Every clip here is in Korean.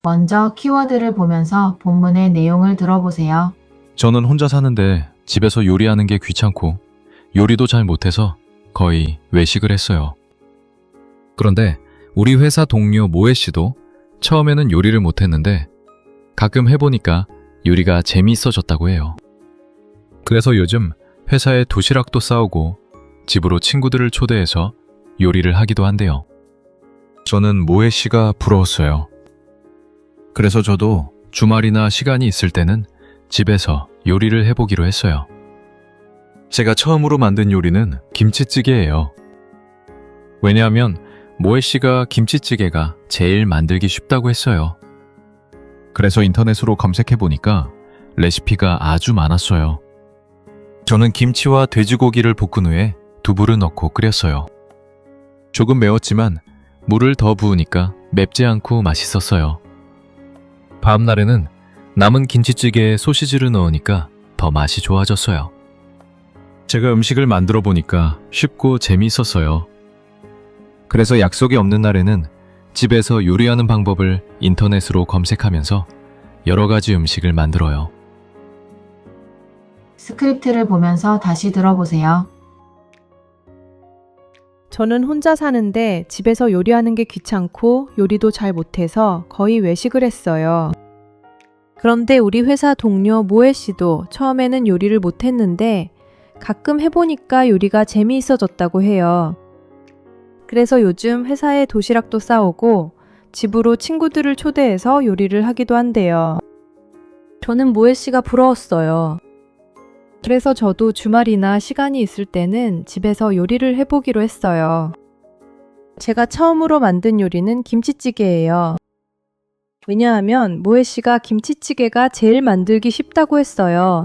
먼저 키워드를 보면서 본문의 내용을 들어보세요. 저는 혼자 사는데 집에서 요리하는 게 귀찮고 요리도 잘 못해서 거의 외식을 했어요. 그런데 우리 회사 동료 모에 씨도 처음에는 요리를 못했는데 가끔 해보니까 요리가 재미있어졌다고 해요. 그래서 요즘 회사에 도시락도 싸오고 집으로 친구들을 초대해서 요리를 하기도 한대요. 저는 모에 씨가 부러웠어요. 그래서 저도 주말이나 시간이 있을 때는 집에서 요리를 해보기로 했어요. 제가 처음으로 만든 요리는 김치찌개예요. 왜냐하면 모에 씨가 김치찌개가 제일 만들기 쉽다고 했어요. 그래서 인터넷으로 검색해보니까 레시피가 아주 많았어요. 저는 김치와 돼지고기를 볶은 후에 두부를 넣고 끓였어요. 조금 매웠지만 물을 더 부으니까 맵지 않고 맛있었어요. 다음 날에는 남은 김치찌개에 소시지를 넣으니까 더 맛이 좋아졌어요. 제가 음식을 만들어 보니까 쉽고 재미있었어요. 그래서 약속이 없는 날에는 집에서 요리하는 방법을 인터넷으로 검색하면서 여러 가지 음식을 만들어요. 스크립트를 보면서 다시 들어보세요. 저는 혼자 사는데 집에서 요리하는 게 귀찮고 요리도 잘 못해서 거의 외식을 했어요. 그런데 우리 회사 동료 모에 씨도 처음에는 요리를 못했는데 가끔 해보니까 요리가 재미있어졌다고 해요. 그래서 요즘 회사에 도시락도 싸오고 집으로 친구들을 초대해서 요리를 하기도 한대요. 저는 모에 씨가 부러웠어요. 그래서 저도 주말이나 시간이 있을 때는 집에서 요리를 해보기로 했어요. 제가 처음으로 만든 요리는 김치찌개예요. 왜냐하면 모에 씨가 김치찌개가 제일 만들기 쉽다고 했어요.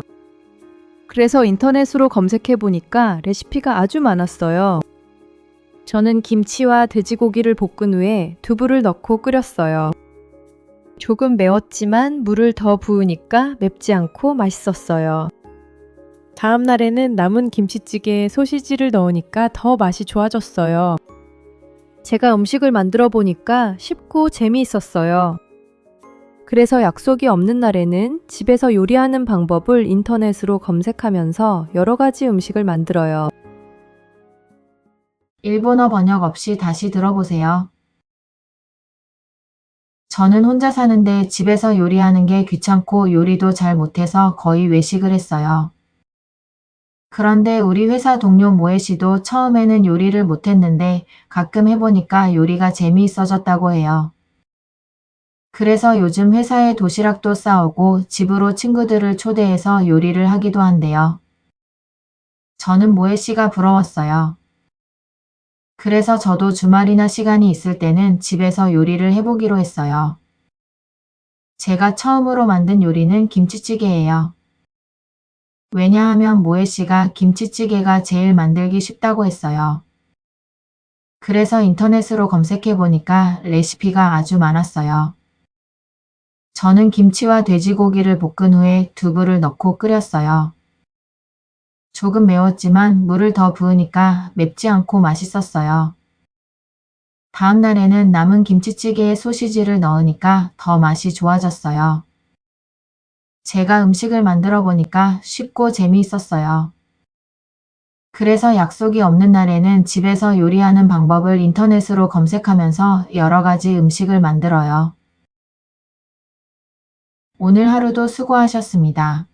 그래서 인터넷으로 검색해보니까 레시피가 아주 많았어요. 저는 김치와 돼지고기를 볶은 후에 두부를 넣고 끓였어요. 조금 매웠지만 물을 더 부으니까 맵지 않고 맛있었어요. 다음 날에는 남은 김치찌개에 소시지를 넣으니까 더 맛이 좋아졌어요. 제가 음식을 만들어 보니까 쉽고 재미있었어요. 그래서 약속이 없는 날에는 집에서 요리하는 방법을 인터넷으로 검색하면서 여러 가지 음식을 만들어요. 일본어 번역 없이 다시 들어보세요. 저는 혼자 사는데 집에서 요리하는 게 귀찮고 요리도 잘 못해서 거의 외식을 했어요. 그런데 우리 회사 동료 모에 씨도 처음에는 요리를 못했는데 가끔 해보니까 요리가 재미있어졌다고 해요. 그래서 요즘 회사에 도시락도 싸오고 집으로 친구들을 초대해서 요리를 하기도 한대요. 저는 모에 씨가 부러웠어요. 그래서 저도 주말이나 시간이 있을 때는 집에서 요리를 해보기로 했어요. 제가 처음으로 만든 요리는 김치찌개예요. 왜냐하면 모에 씨가 김치찌개가 제일 만들기 쉽다고 했어요. 그래서 인터넷으로 검색해보니까 레시피가 아주 많았어요. 저는 김치와 돼지고기를 볶은 후에 두부를 넣고 끓였어요. 조금 매웠지만 물을 더 부으니까 맵지 않고 맛있었어요. 다음 날에는 남은 김치찌개에 소시지를 넣으니까 더 맛이 좋아졌어요. 제가 음식을 만들어 보니까 쉽고 재미있었어요. 그래서 약속이 없는 날에는 집에서 요리하는 방법을 인터넷으로 검색하면서 여러 가지 음식을 만들어요. 오늘 하루도 수고하셨습니다.